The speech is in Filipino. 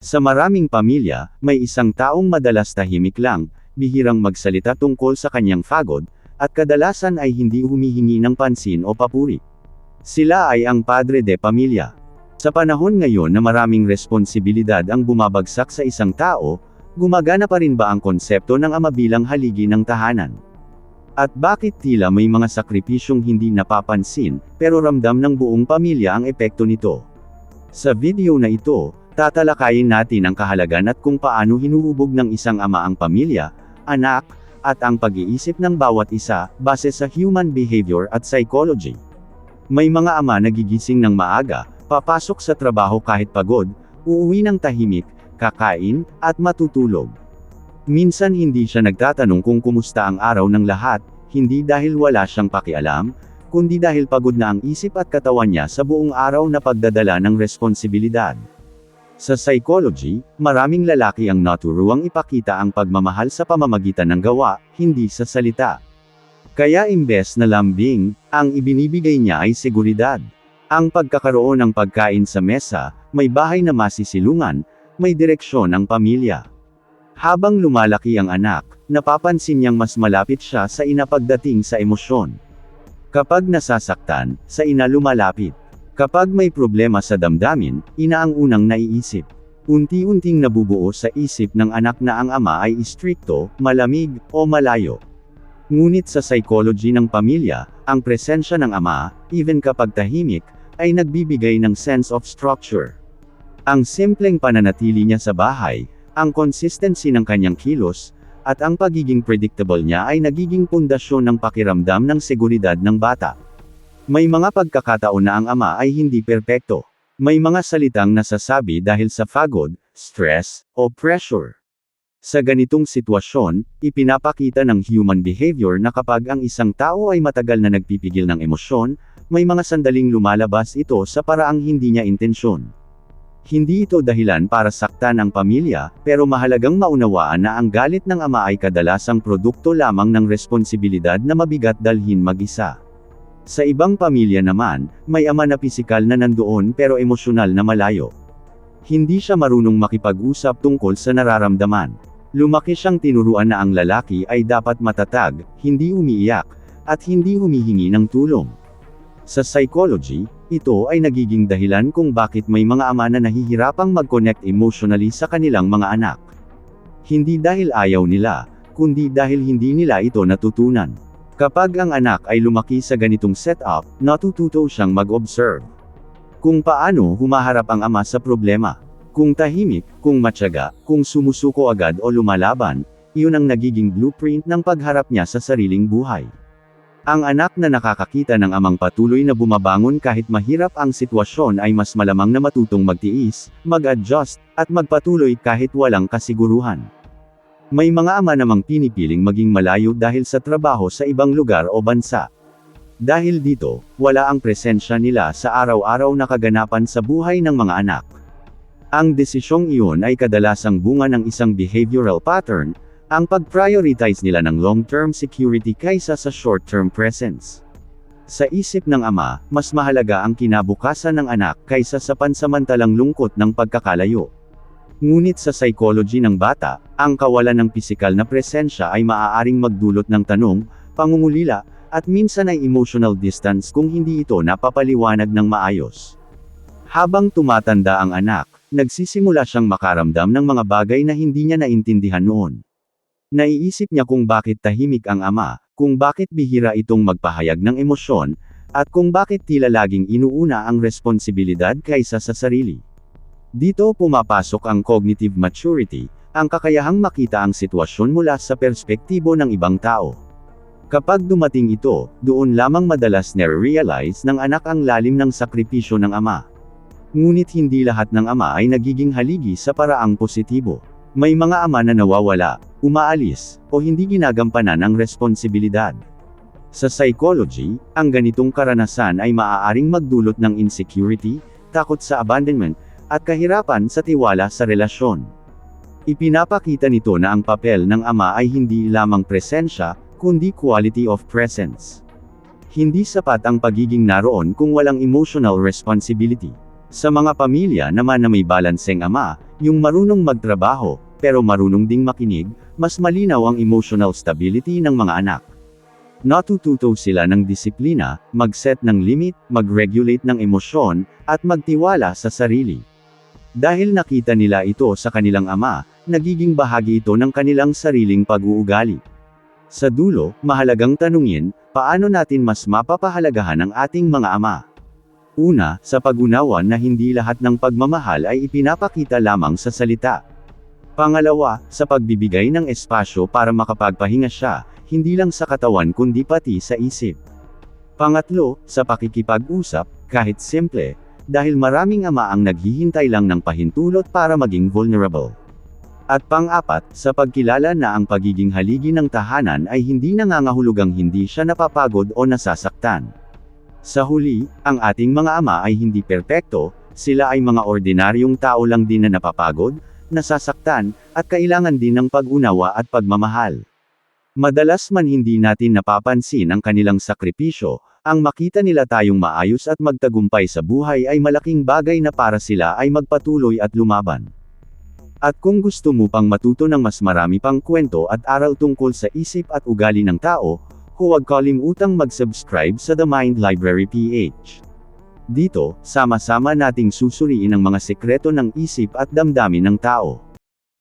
Sa maraming pamilya, may isang taong madalas tahimik lang, bihirang magsalita tungkol sa kanyang pagod, at kadalasan ay hindi humihingi ng pansin o papuri. Sila ay ang padre de pamilya. Sa panahon ngayon na maraming responsibilidad ang bumabagsak sa isang tao, gumagana pa rin ba ang konsepto ng ama bilang haligi ng tahanan? At bakit tila may mga sakripisyong hindi napapansin, pero ramdam ng buong pamilya ang epekto nito? Sa video na ito, tatalakayin natin ang kahalagan at kung paano hinuhubog ng isang ama ang pamilya, anak, at ang pag-iisip ng bawat isa, base sa human behavior at psychology. May mga ama nagigising ng maaga, papasok sa trabaho kahit pagod, uuwi ng tahimik, kakain, at matutulog. Minsan hindi siya nagtatanong kung kumusta ang araw ng lahat, hindi dahil wala siyang pakialam, kundi dahil pagod na ang isip at katawan niya sa buong araw na pagdadala ng responsibilidad. Sa psychology, maraming lalaki ang naturuang ipakita ang pagmamahal sa pamamagitan ng gawa, hindi sa salita. Kaya imbes na lambing, ang ibinibigay niya ay seguridad. Ang pagkakaroon ng pagkain sa mesa, may bahay na masisilungan, may direksyon ang pamilya. Habang lumalaki ang anak, napapansin niyang mas malapit siya sa ina pagdating sa emosyon. Kapag nasasaktan, sa ina lumalapit. Kapag may problema sa damdamin, ina ang unang naiisip. Unti-unting nabubuo sa isip ng anak na ang ama ay istrikto, malamig, o malayo. Ngunit sa psychology ng pamilya, ang presensya ng ama, even kapag tahimik, ay nagbibigay ng sense of structure. Ang simpleng pananatili niya sa bahay, ang consistency ng kanyang kilos, at ang pagiging predictable niya ay nagiging pundasyon ng pakiramdam ng seguridad ng bata. May mga pagkakataon na ang ama ay hindi perpekto. May mga salitang nasasabi dahil sa pagod, stress, o pressure. Sa ganitong sitwasyon, ipinapakita ng human behavior na kapag ang isang tao ay matagal na nagpipigil ng emosyon, may mga sandaling lumalabas ito sa paraang hindi niya intensyon. Hindi ito dahilan para saktan ang pamilya, pero mahalagang maunawaan na ang galit ng ama ay kadalasang produkto lamang ng responsibilidad na mabigat dalhin mag-isa. Sa ibang pamilya naman, may ama na pisikal na nandoon pero emosyonal na malayo. Hindi siya marunong makipag-usap tungkol sa nararamdaman. Lumaki siyang tinuruan na ang lalaki ay dapat matatag, hindi umiiyak, at hindi humihingi ng tulong. Sa psychology, ito ay nagiging dahilan kung bakit may mga ama na nahihirapang mag-connect emotionally sa kanilang mga anak. Hindi dahil ayaw nila, kundi dahil hindi nila ito natutunan. Kapag ang anak ay lumaki sa ganitong setup, natututo siyang mag-observe. Kung paano humaharap ang ama sa problema. Kung tahimik, kung matyaga, kung sumusuko agad o lumalaban, iyon ang nagiging blueprint ng pagharap niya sa sariling buhay. Ang anak na nakakakita ng amang patuloy na bumabangon kahit mahirap ang sitwasyon ay mas malamang na matutong magtiis, mag-adjust, at magpatuloy kahit walang kasiguruhan. May mga ama namang pinipiling maging malayo dahil sa trabaho sa ibang lugar o bansa. Dahil dito, wala ang presensya nila sa araw-araw na kaganapan sa buhay ng mga anak. Ang desisyong iyon ay kadalasang bunga ng isang behavioral pattern, ang pag-prioritize nila ng long-term security kaysa sa short-term presence. Sa isip ng ama, mas mahalaga ang kinabukasan ng anak kaysa sa pansamantalang lungkot ng pagkakalayo. Ngunit sa psychology ng bata, ang kawalan ng pisikal na presensya ay maaaring magdulot ng tanong, pangungulila, at minsan ay emotional distance kung hindi ito napapaliwanag ng maayos. Habang tumatanda ang anak, nagsisimula siyang makaramdam ng mga bagay na hindi niya naintindihan noon. Naiisip niya kung bakit tahimik ang ama, kung bakit bihira itong magpahayag ng emosyon, at kung bakit tila laging inuuna ang responsibilidad kaysa sa sarili. Dito pumapasok ang cognitive maturity, ang kakayahang makita ang sitwasyon mula sa perspektibo ng ibang tao. Kapag dumating ito, doon lamang madalas nare-realize ng anak ang lalim ng sakripisyo ng ama. Ngunit hindi lahat ng ama ay nagiging haligi sa paraang positibo. May mga ama na nawawala, umaalis, o hindi ginagampanan ang responsibilidad. Sa psychology, ang ganitong karanasan ay maaaring magdulot ng insecurity, takot sa abandonment, at kahirapan sa tiwala sa relasyon. Ipinapakita nito na ang papel ng ama ay hindi lamang presensya, kundi quality of presence. Hindi sapat ang pagiging naroon kung walang emotional responsibility. Sa mga pamilya naman na may balanseng ama, yung marunong magtrabaho, pero marunong ding makinig, mas malinaw ang emotional stability ng mga anak. Natututo sila ng disiplina, mag-set ng limit, mag-regulate ng emosyon, at magtiwala sa sarili. Dahil nakita nila ito sa kanilang ama, nagiging bahagi ito ng kanilang sariling pag-uugali. Sa dulo, mahalagang tanungin, paano natin mas mapapahalagahan ang ating mga ama? Una, sa pag-unawa na hindi lahat ng pagmamahal ay ipinapakita lamang sa salita. Pangalawa, sa pagbibigay ng espasyo para makapagpahinga siya, hindi lang sa katawan kundi pati sa isip. Pangatlo, sa pakikipag-usap, kahit simple, dahil maraming ama ang naghihintay lang ng pahintulot para maging vulnerable. At pang-apat, sa pagkilala na ang pagiging haligi ng tahanan ay hindi nangangahulugang hindi siya napapagod o nasasaktan. Sa huli, ang ating mga ama ay hindi perpekto, sila ay mga ordinaryong tao lang din na napapagod, nasasaktan, at kailangan din ng pag-unawa at pagmamahal. Madalas man hindi natin napapansin ang kanilang sakripisyo, ang makita nila tayong maayos at magtagumpay sa buhay ay malaking bagay na para sila ay magpatuloy at lumaban. At kung gusto mo pang matuto ng mas marami pang kwento at aral tungkol sa isip at ugali ng tao, huwag kalimutang mag-subscribe sa The Mind Library PH. Dito, sama-sama nating susuriin ang mga sekreto ng isip at damdamin ng tao.